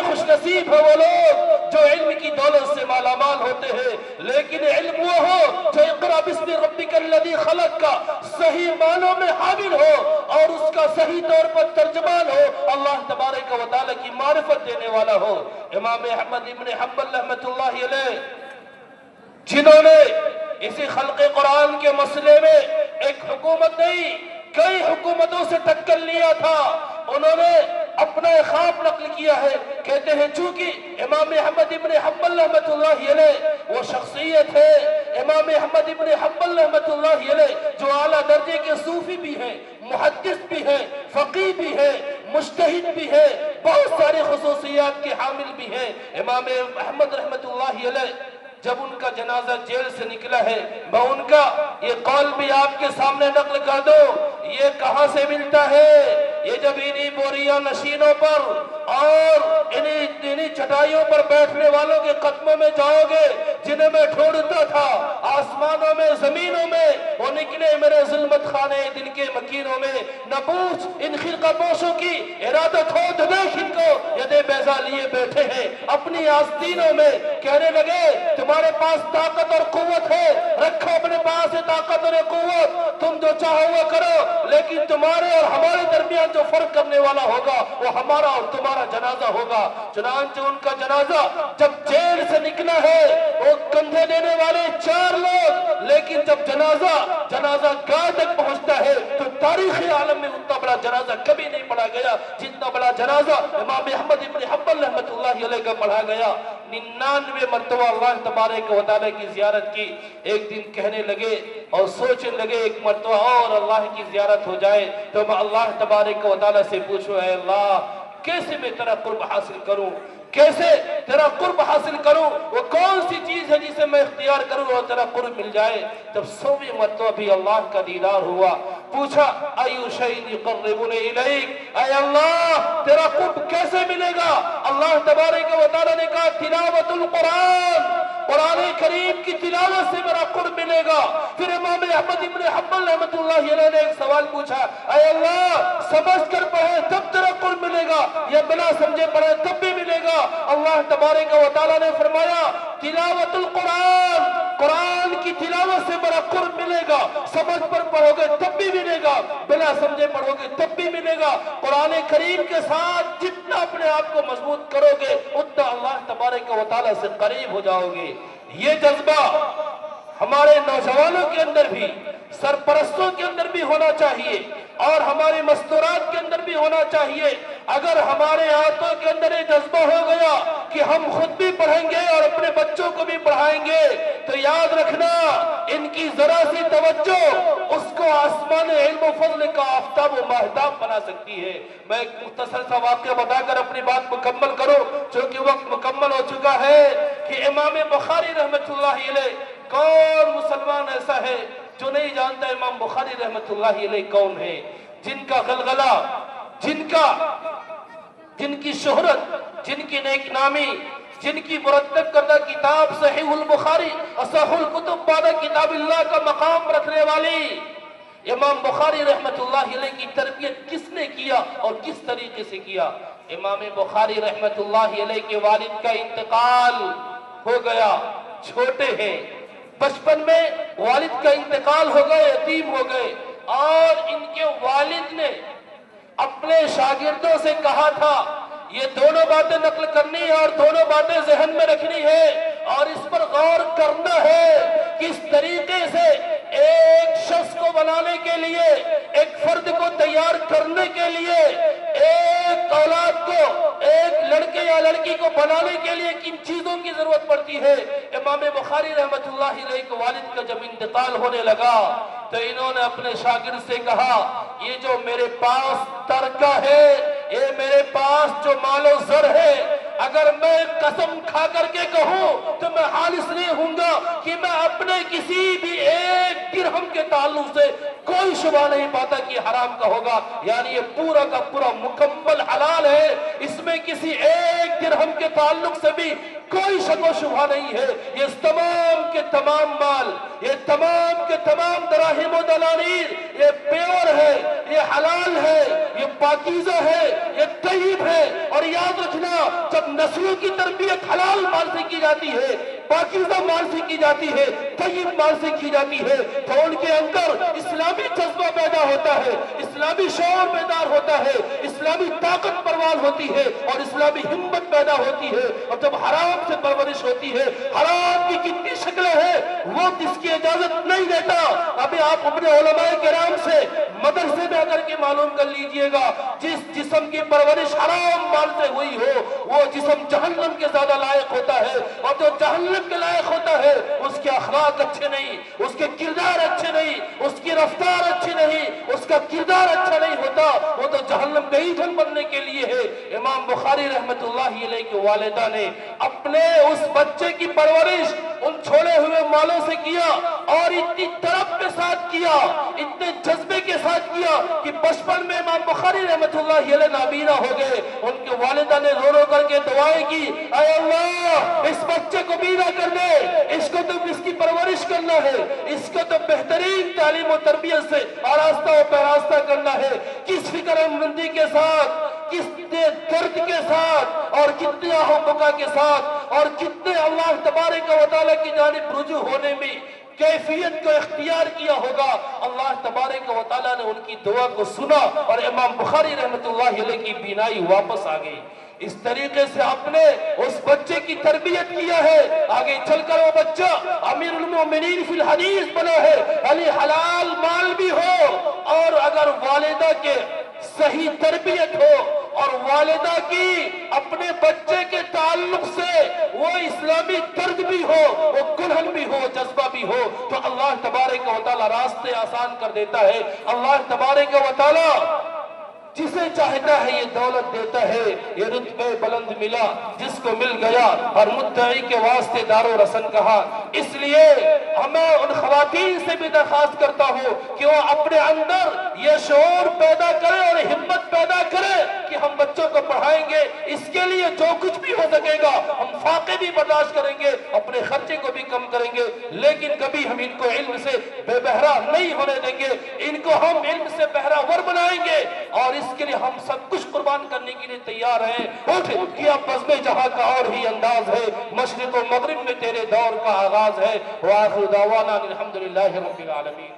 خوش نصیب ہے وہ لوگ جو علم کی دولت سے مالا مال ہوتے ہیں، لیکن علم وہ ہو جو اقرا بسم ربک الذی خلق کا صحیح معنوں میں حامل ہو اور اس کا صحیح طور پر ترجمان ہو، اللہ تبارک و تعالی کی معرفت دینے والا ہو۔ امام احمد ابن حنبل رحمۃ اللہ علیہ، جنہوں نے اسی خلق قرآن کے مسئلے میں ایک حکومت نہیں کئی حکومتوں سے ٹکر لیا تھا، انہوں نے اپنا خواب نقل کیا ہے، کہتے ہیں چونکہ امام احمد ابن حنبل رحمۃ اللہ علیہ وہ شخصیت ہے، امام احمد ابن حنبل رحمۃ اللہ علیہ جو اعلیٰ درجے کے صوفی بھی ہیں، محدث بھی ہیں، فقیہ بھی ہیں، مجتہد بھی ہیں، بہت ساری خصوصیات کے حامل بھی ہیں۔ امام احمد رحمۃ اللہ علیہ جب ان کا جنازہ جیل سے نکلا ہے، میں ان کا یہ قول بھی آپ کے سامنے نقل کر دو، یہ کہاں سے ملتا ہے؟ یہ جب انہی بوریاں نشینوں پر اور انہی چٹائیوں پر بیٹھنے والوں کے قدموں میں جاؤ گے جنہیں میں ڈھونڈتا تھا آسمانوں میں زمینوں میں، وہ نکلے میرے ظلمت خانے دل کے مکینوں میں، نہ پوچھ ان خرقہ پوشوں کی ارادت ہو تو دیکھ ان کو یدے بیضا لیے بیٹھے ہیں اپنی آستینوں میں، کہنے لگے تمہارے پاس طاقت اور قوت ہے، رکھو اپنے پاس ہے طاقت اور قوت، تم جو چاہو وہ کرو، لیکن تمہارے اور ہمارے درمیان جو فرق کرنے والا ہوگا وہ ہمارا اور تمہارا جنازہ ہوگا۔ چنانچہ ان کا جنازہ جب جیل سے نکلا ہے، وہ کندھے دینے والے 4 لوگ، لیکن جب جنازہ گاہ تک پہنچتا ہے تو تاریخی عالم میں اتنا بڑا جنازہ کبھی نہیں پڑھا گیا جتنا بڑا جنازہ امام احمد ابن حنبل رحمۃ اللہ علیہ کا پڑھا گیا۔ 99 مرتبہ اللہ تبارک و تعالی کی زیارت کی، ایک دن کہنے لگے اور سوچنے لگے ایک مرتبہ اور اللہ کی زیارت ہو جائے تو میں اللہ تبارک و تعالی سے پوچھوں، اے اللہ کیسے میں تیرا قرب حاصل کروں، کیسے تیرا قرب حاصل کروں، وہ کون سی چیز ہے جسے میں اختیار کروں اور تیرا قرب مل جائے؟ جب 100ویں مرتبہ بھی اللہ کا دیدار ہوا، پوچھا ایو شیء یقربنی الیک، اے اللہ تیرا قرب کیسے ملے گا؟ اللہ تبارک و تعالی نے کہا تلاوت القرآن، قرآن کریم کی تلاوت سے میرا قرب ملے گا۔ پھر امام احمد ابن حنبل رحمۃ اللہ علیہ نے ایک سوال پوچھا، اے اللہ سمجھ کر پڑھے تب تیرا قرب ملے گا یا بلا سمجھے پڑھے تب بھی ملے گا؟ اللہ تبارک و تعالی نے فرمایا تلاوت القرآن، قرآن کی تلاوت سے میرا قرب ملے گا، سمجھ پر پڑھو گے تب بھی ملے گا، بلا سمجھے پڑھو گے تب بھی ملے گا۔ قرآن کریم کے ساتھ جتنا اپنے آپ کو مضبوط کرو گے اتنا اللہ تبارک و تعالی سے قریب ہو جاؤ گے۔ یہ جذبہ ہمارے نوجوانوں کے اندر بھی، سرپرستوں کے اندر بھی ہونا چاہیے اور ہمارے مستورات کے اندر بھی ہونا چاہیے۔ اگر ہمارے ہاتھوں کے اندر یہ جذبہ ہو گیا کہ ہم خود بھی پڑھیں گے اور اپنے بچوں کو بھی پڑھائیں گے تو یاد رکھنا ان کی ذرا سی توجہ اس کو آسمان علم و فضل کا آفتاب و ماہتاب بنا سکتی ہے۔ میں ایک مختصر سا واقعہ بتا کر اپنی بات مکمل کروں چونکہ وقت مکمل ہو چکا ہے کہ امام بخاری رحمۃ اللہ علیہ، کون مسلمان ایسا ہے جو نہیں جانتا امام بخاری رحمۃ اللہ علیہ کون ہے؟ جن کا غلغلہ، جن کی شہرت، جن کی نیک نامی، جن کی مرتب کردہ کتاب صحیح البخاری اصح الکتب بعد کتاب اللہ کا مقام رکھنے والی امام بخاری رحمۃ اللہ علیہ کی تربیت کس نے کیا اور کس طریقے سے کیا؟ امام بخاری رحمۃ اللہ علیہ کے والد کا انتقال ہو گیا، چھوٹے ہیں، بچپن میں والد کا انتقال ہو گئے، یتیم ہو گئے، اور ان کے والد نے اپنے شاگردوں سے کہا تھا یہ دونوں باتیں نقل کرنی ہے اور دونوں باتیں ذہن میں رکھنی ہے اور اس پر غور کرنا ہے کس طریقے سے ایک شخص کو بنانے کے لیے، ایک فرد کو تیار کرنے کے لیے، ایک اولاد کو، ایک لڑکے یا لڑکی کو بنانے کے لیے کن چیزوں کی ضرورت پڑتی ہے۔ امام بخاری رحمۃ اللہ علیہ کے والد کا جب انتقال ہونے لگا تو انہوں نے اپنے شاگرد سے کہا یہ جو میرے پاس ترکہ ہے، یہ میرے پاس جو مال و زر ہے، اگر میں قسم کھا کر کے کہوں تو میں حالس نہیں ہوں گا کہ میں اپنے کسی بھی ایک درہم کے تعلق سے کوئی شبہ نہیں پاتا کہ حرام کا ہوگا، یعنی یہ پورا کا پورا مکمل حلال ہے، اس میں کسی ایک درہم کے تعلق سے بھی کوئی شک و شبہ نہیں ہے، یہ تمام کے تمام مال، یہ تمام کے تمام دراہم و دنانیر یہ پیور ہے، یہ حلال ہے، یہ پاکیزہ ہے، یہ طیب ہے. اور یاد رکھنا جب نسلوں کی تربیت حلال مال سے کی جاتی ہے، پاکیزہ مال سے کی جاتی ہے، طیب مال سے کی جاتی ہے، تو ان کے اندر اسلامی جذبہ پیدا ہوتا ہے، اسلامی شعور بیدار ہوتا ہے، اسلامی طاقت پروان ہوتی ہے اور اسلامی ہمت پیدا ہوتی ہے. اور جب حرام سے پرورش ہوتی ہے، حرام کی کتنی شکلیں ہیں وہ اس کی اجازت نہیں دیتا. ابھی آپ اپنے علماء کرام سے مدرسے میں اگر کے معلوم کر لیجئے گا، جس جسم کی پرورش حرام مال سے ہوئی ہو وہ جسم جہنم کے زیادہ لائق ہوتا ہے. اور جو جہنم کے لائق ہوتا ہے اس کے اخلاق اچھے نہیں، اس کے کردار اچھے نہیں، اس کی رفتار اچھی نہیں، اس کا کردار اچھا نہیں ہوتا، وہ تو جہنم کا ایندھن بننے کے لیے ہے. امام بخاری رحمت اللہ علیہ کی والدہ نے اپنے اس بچے کی پرورش ان چھوڑے ہوئے مالوں سے کیا اور اتنی طرف کے ساتھ کیا، اتنے جذبے کے ساتھ کیا کہ بچپن میں امام بخاری رحمت اللہ علیہ نابینا ہو گئے. ان کے والدہ نے رو رو کر کے دعائیں کی، اے اللہ اس بچے کو بینا کر دے، اس کو تو اس کی پرورش کرنا ہے، اس کو تو بہترین تعلیم و تربیت سے آراستہ و پیراستہ کرنا ہے. کس فکر مندی کے ساتھ، کتنے درد کے ساتھ اور کتنے آہ و بکا کے ساتھ اور کتنے اللہ تبارک و تعالیٰ کی جانب رجوع ہونے میں کیفیت کو اختیار کیا ہوگا. اللہ تبارک و تعالیٰ نے ان کی دعا کو سنا اور امام بخاری رحمت اللہ علیہ کی بینائی واپس آ گئی. اس طریقے سے آپ نے اس بچے کی تربیت کیا ہے. آگے چل کر وہ بچہ امیر المومنین فی الحدیث بنا ہے. علی حلال مال بھی ہو اور اگر والدہ کے صحیح تربیت ہو اور والدہ کی اپنے بچے کے تعلق سے وہ اسلامی درد بھی ہو، وہ کلہن بھی ہو، جذبہ بھی ہو، تو اللہ تبارک و تعالی راستے آسان کر دیتا ہے. اللہ تبارک و تعالی جسے چاہتا ہے یہ دولت دیتا ہے. یہ رتبے بلند ملا جس کو مل گیا اور مدعی کے واسطے دار و رسن کہا. اس لیے ہمیں ان خواتین سے بھی درخواست کرتا ہوں کہ وہ اپنے اندر یہ شعور پیدا کرے اور ہمت پیدا کرے کہ ہم بچوں کو پڑھائیں گے. اس کے لیے جو کچھ بھی ہو سکے گا ہم فاقے بھی برداشت کریں گے، اپنے خرچے کو بھی کم کریں گے، لیکن کبھی ہم ان کو علم سے بے بہرا نہیں ہونے دیں گے. ان کو ہم علم سے بہرا ور بنائیں گے اور اس کے لیے ہم سب کچھ قربان کرنے کے لیے تیار ہیں. اٹھ کیا بزم جہاں کا اور ہی انداز ہے، مشرق و مغرب میں تیرے دور کا آغاز ہے. وآخر دعوانا الحمدللہ رب العالمین.